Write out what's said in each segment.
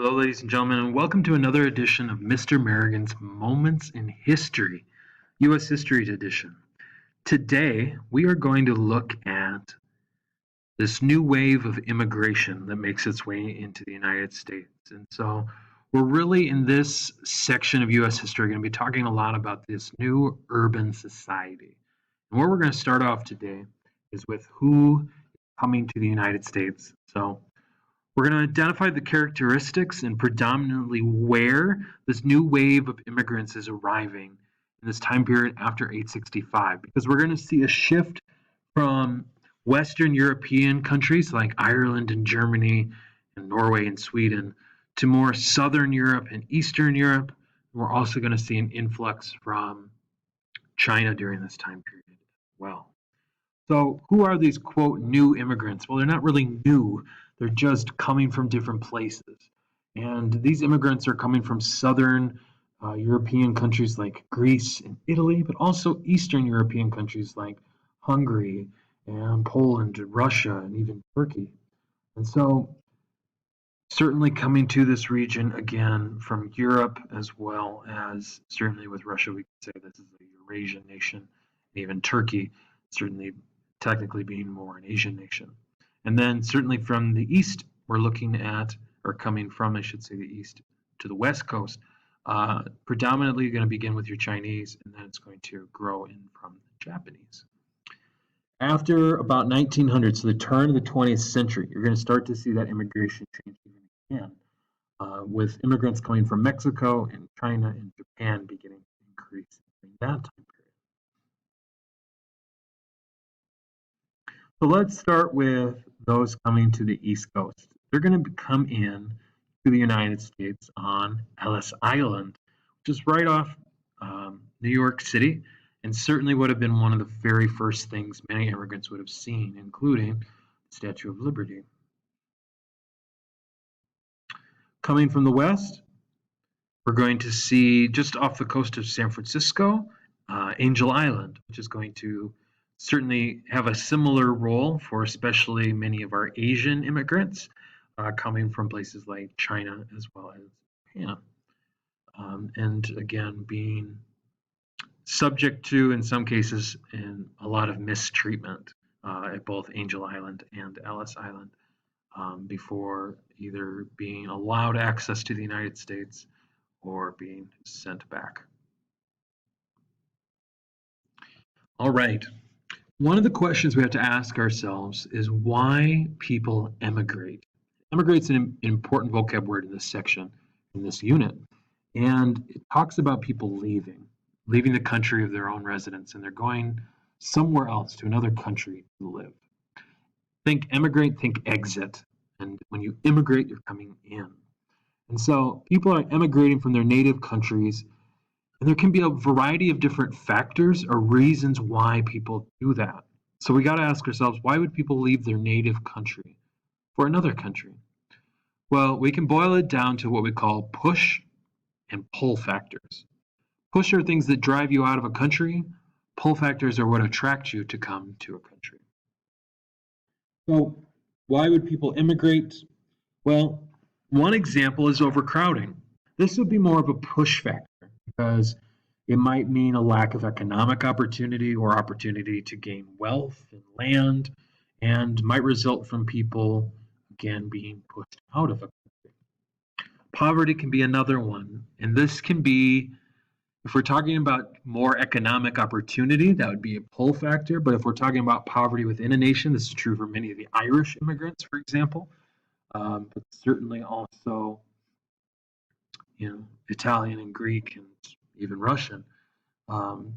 Hello, ladies and gentlemen, and welcome to another edition of Mr. Merrigan's Moments in History, U.S. History Edition. Today, we are going to look at this new wave of immigration that makes its way into the United States. And so, we're really in this section of U.S. history going to be talking a lot about this new urban society. And where we're going to start off today is with who is coming to the United States. So, we're going to identify the characteristics and predominantly where this new wave of immigrants is arriving in this time period after 865, because we're going to see a shift from Western European countries like Ireland and Germany and Norway and Sweden to more Southern Europe and Eastern Europe. We're also going to see an influx from China during this time period as well. So who are these, quote, new immigrants? Well, they're not really new. They're just coming from different places. And these immigrants are coming from southern European countries like Greece and Italy, but also Eastern European countries like Hungary and Poland and Russia and even Turkey. And so certainly coming to this region again from Europe, as well as certainly with Russia, we could say this is a Eurasian nation, and even Turkey certainly technically being more an Asian nation. And then certainly from the east, we're looking at, or coming from, I should say, the east to the west coast, predominantly going to begin with your Chinese, and then it's going to grow in from the Japanese. After about 1900, so the turn of the 20th century, you're going to start to see that immigration change even again, with immigrants coming from Mexico and China and Japan beginning to increase in that time period. So let's start with those coming to the East Coast. They're going to come in to the United States on Ellis Island, which is right off New York City, and certainly would have been one of the very first things many immigrants would have seen, including the Statue of Liberty. Coming from the west, we're going to see just off the coast of San Francisco, Angel Island, which is going to certainly have a similar role for especially many of our Asian immigrants coming from places like China as well as Japan. And again, being subject to, in some cases, in a lot of mistreatment at both Angel Island and Ellis Island before either being allowed access to the United States or being sent back. All right. One of the questions we have to ask ourselves is why people emigrate. Emigrate's an important vocab word in this section, in this unit. And it talks about people leaving the country of their own residence, and they're going somewhere else to another country to live. Think emigrate, think exit. And when you immigrate, you're coming in. And so people are emigrating from their native countries. And there can be a variety of different factors or reasons why people do that. So we got to ask ourselves, why would people leave their native country for another country? Well, we can boil it down to what we call push and pull factors. Push are things that drive you out of a country. Pull factors are what attract you to come to a country. So why would people immigrate? Well, one example is overcrowding. This would be more of a push factor, because it might mean a lack of economic opportunity or opportunity to gain wealth and land, and might result from people, again, being pushed out of a country. Poverty can be another one, and this can be, if we're talking about more economic opportunity, that would be a pull factor, but if we're talking about poverty within a nation, this is true for many of the Irish immigrants, for example, but certainly also Italian and Greek and even Russian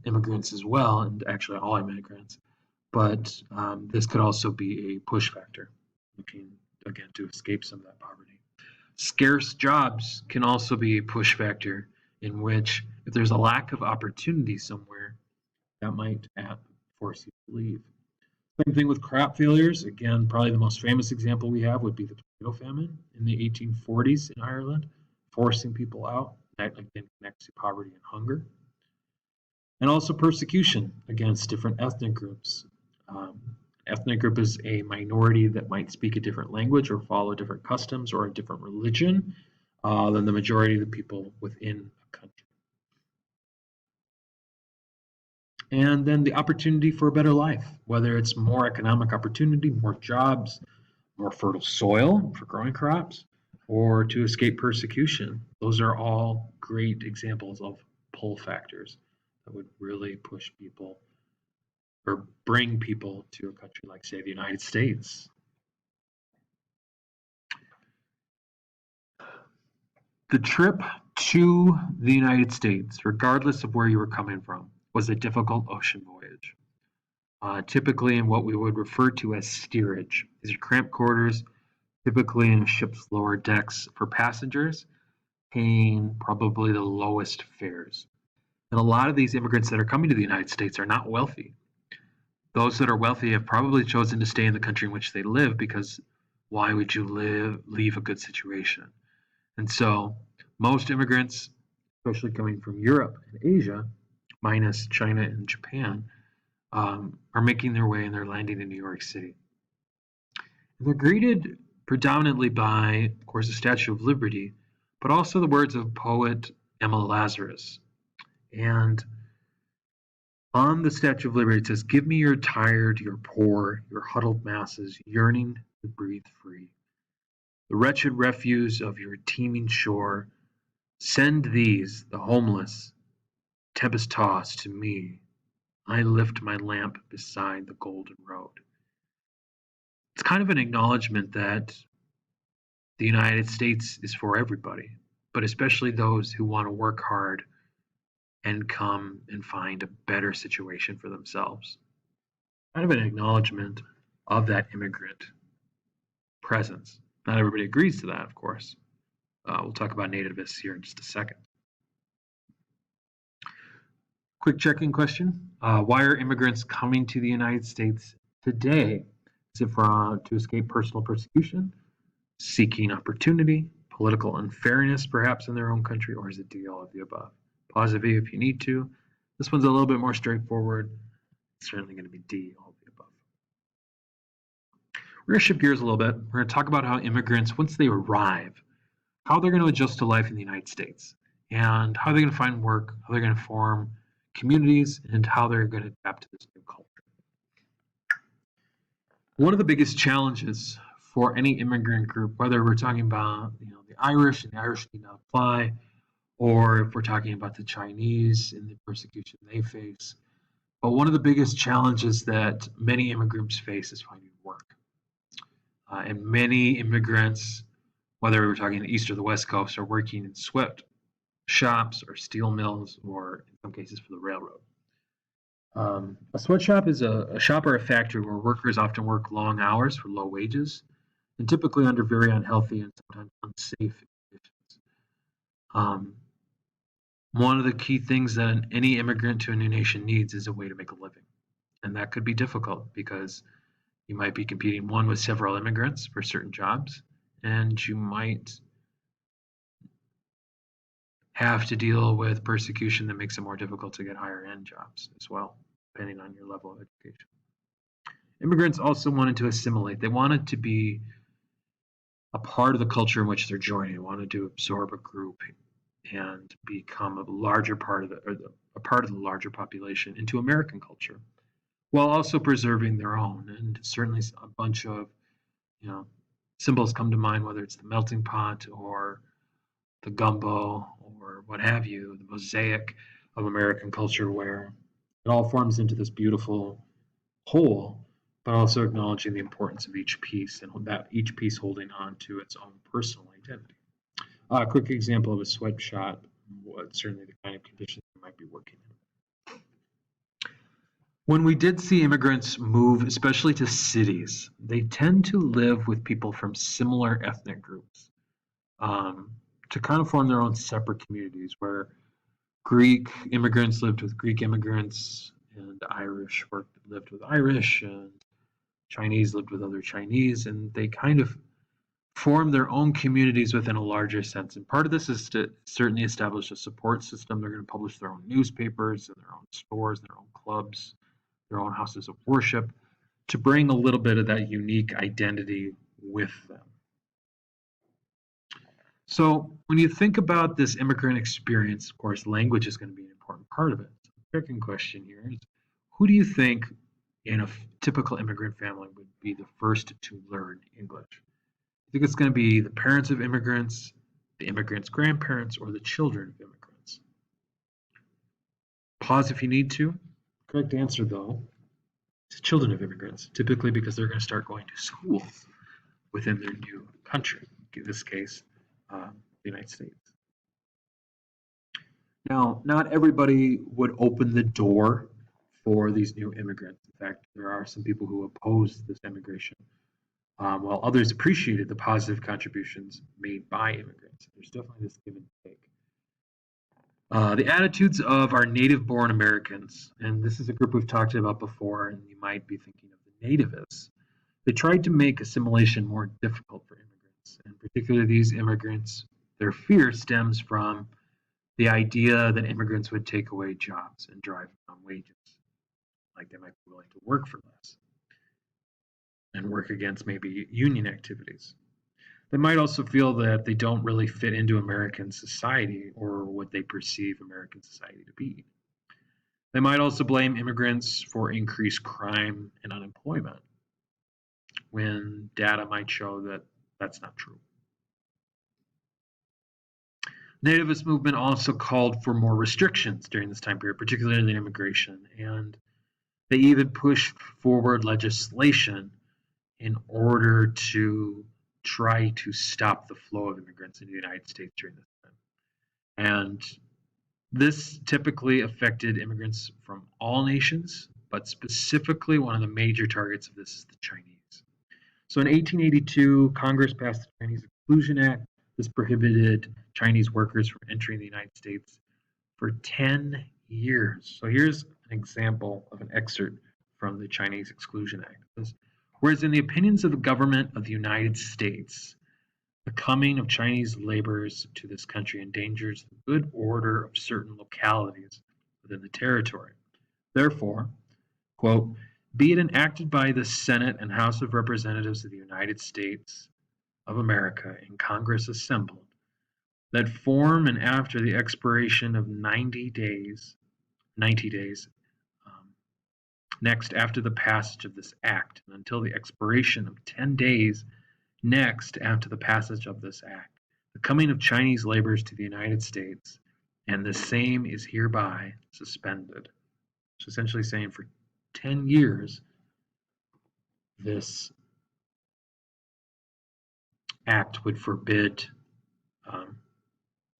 immigrants as well, and actually all immigrants. But this could also be a push factor, looking again to escape some of that poverty. Scarce jobs can also be a push factor, in which if there's a lack of opportunity somewhere, that might force you to leave. Same thing with crop failures. Again, probably the most famous example we have would be the tomato famine in the 1840s in Ireland, forcing people out. That again connects to poverty and hunger. And also persecution against different ethnic groups. Ethnic group is a minority that might speak a different language or follow different customs or a different religion than the majority of the people within a country. And then the opportunity for a better life, whether it's more economic opportunity, more jobs, more fertile soil for growing crops, or to escape persecution. Those are all great examples of pull factors that would really push people or bring people to a country like, say, the United States. The trip to the United States, regardless of where you were coming from, was a difficult ocean voyage. Typically in what we would refer to as steerage. These are cramped quarters, typically in a ship's lower decks for passengers, paying probably the lowest fares. And a lot of these immigrants that are coming to the United States are not wealthy. Those that are wealthy have probably chosen to stay in the country in which they live because why would you leave a good situation? And so most immigrants, especially coming from Europe and Asia, minus China and Japan, are making their way and they're landing in New York City. And they're greeted predominantly by, of course, the Statue of Liberty, but also the words of poet Emma Lazarus. And on the Statue of Liberty, it says, "Give me your tired, your poor, your huddled masses, yearning to breathe free. The wretched refuse of your teeming shore, send these, the homeless, tempest-tossed, to me. I lift my lamp beside the golden road." It's kind of an acknowledgement that the United States is for everybody, but especially those who want to work hard and come and find a better situation for themselves. Kind of an acknowledgement of that immigrant presence. Not everybody agrees to that, of course. We'll talk about nativists here in just a second. Quick check-in question. Why are immigrants coming to the United States today? Is it to escape personal persecution, seeking opportunity, political unfairness perhaps in their own country, or is it D, all of the above? Pause the video if you need to. This one's a little bit more straightforward. It's certainly going to be D, all of the above. We're going to shift gears a little bit. We're going to talk about how immigrants, once they arrive, how they're going to adjust to life in the United States, and how they're going to find work, how they're going to form communities, and how they're going to adapt to this new culture. One of the biggest challenges for any immigrant group, whether we're talking about the Irish and the Irish need not apply, or if we're talking about the Chinese and the persecution they face, but one of the biggest challenges that many immigrants face is finding work. And many immigrants, whether we're talking the East or the West Coast, are working in sweat shops or steel mills, or in some cases for the railroad. A sweatshop is a shop or a factory where workers often work long hours for low wages, and typically under very unhealthy and sometimes unsafe conditions. One of the key things that any immigrant to a new nation needs is a way to make a living. And that could be difficult because you might be competing, one, with several immigrants for certain jobs, and you might have to deal with persecution that makes it more difficult to get higher end jobs as well, depending on your level of education. Immigrants also wanted to assimilate. They wanted to be a part of the culture in which they're joining. They wanted to absorb a group and become a larger part of a part of the larger population into American culture, while also preserving their own. And certainly a bunch of symbols come to mind, whether it's the melting pot or the gumbo or what have you, the mosaic of American culture, where it all forms into this beautiful whole, but also acknowledging the importance of each piece and that each piece holding on to its own personal identity. A quick example of a sweatshop, certainly the kind of conditions you might be working in. When we did see immigrants move, especially to cities, they tend to live with people from similar ethnic groups to kind of form their own separate communities where Greek immigrants lived with Greek immigrants and Irish lived with Irish and Chinese lived with other Chinese, and they kind of form their own communities within a larger sense. And part of this is to certainly establish a support system. They're going to publish their own newspapers and their own stores, their own clubs, their own houses of worship to bring a little bit of that unique identity with them. So when you think about this immigrant experience, of course, language is going to be an important part of it. So the second question here is, who do you think in a typical immigrant family would be the first to learn English? You think it's going to be the parents of immigrants, the immigrants' grandparents, or the children of immigrants? Pause if you need to. Correct answer, though, is children of immigrants, typically because they're going to start going to school within their new country, in this case, the United States. Now, not everybody would open the door for these new immigrants. In fact, there are some people who oppose this immigration, while others appreciated the positive contributions made by immigrants. There's definitely this give and take. The attitudes of our native-born Americans, and this is a group we've talked about before, and you might be thinking of the nativists. They tried to make assimilation more difficult for immigrants, and particularly these immigrants, their fear stems from the idea that immigrants would take away jobs and drive down wages, like they might be willing to work for less and work against maybe union activities. They might also feel that they don't really fit into American society or what they perceive American society to be. They might also blame immigrants for increased crime and unemployment, when data might show that that's not true. The Nativist movement also called for more restrictions during this time period, particularly in immigration, and they even pushed forward legislation in order to try to stop the flow of immigrants into the United States during this time. And this typically affected immigrants from all nations, but specifically one of the major targets of this is the Chinese. So in 1882, Congress passed the Chinese Exclusion Act. This prohibited Chinese workers from entering the United States for 10 years. So here's an example of an excerpt from the Chinese Exclusion Act. It says, whereas in the opinions of the government of the United States, the coming of Chinese laborers to this country endangers the good order of certain localities within the territory. Therefore, quote, be it enacted by the Senate and House of Representatives of the United States of America in Congress assembled, that form and after the expiration of 90 days, next after the passage of this act, and until the expiration of 10 days next after the passage of this act, the coming of Chinese laborers to the United States, and the same is hereby suspended. So essentially saying for 10 years, this act would forbid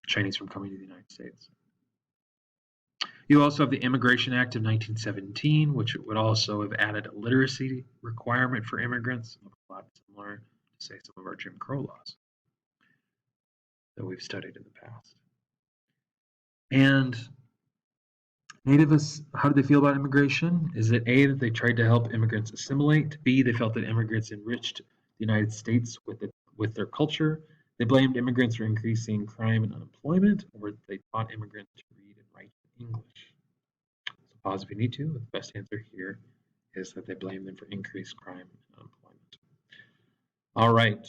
Chinese from coming to the United States. You also have the Immigration Act of 1917, which would also have added a literacy requirement for immigrants, a lot similar to, say, some of our Jim Crow laws that we've studied in the past. And nativists, how did they feel about immigration? Is it A, that they tried to help immigrants assimilate? B, they felt that immigrants enriched the United States with their culture? They blamed immigrants for increasing crime and unemployment, or they taught immigrants to read and write in English? So pause if you need to. The best answer here is that they blame them for increased crime and unemployment. All right.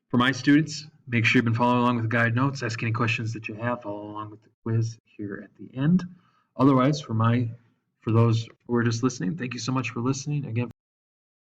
For my students, make sure you've been following along with the guide notes. Ask any questions that you have. Follow along with the quiz here at the end. Otherwise, for those who are just listening, thank you so much for listening. Again,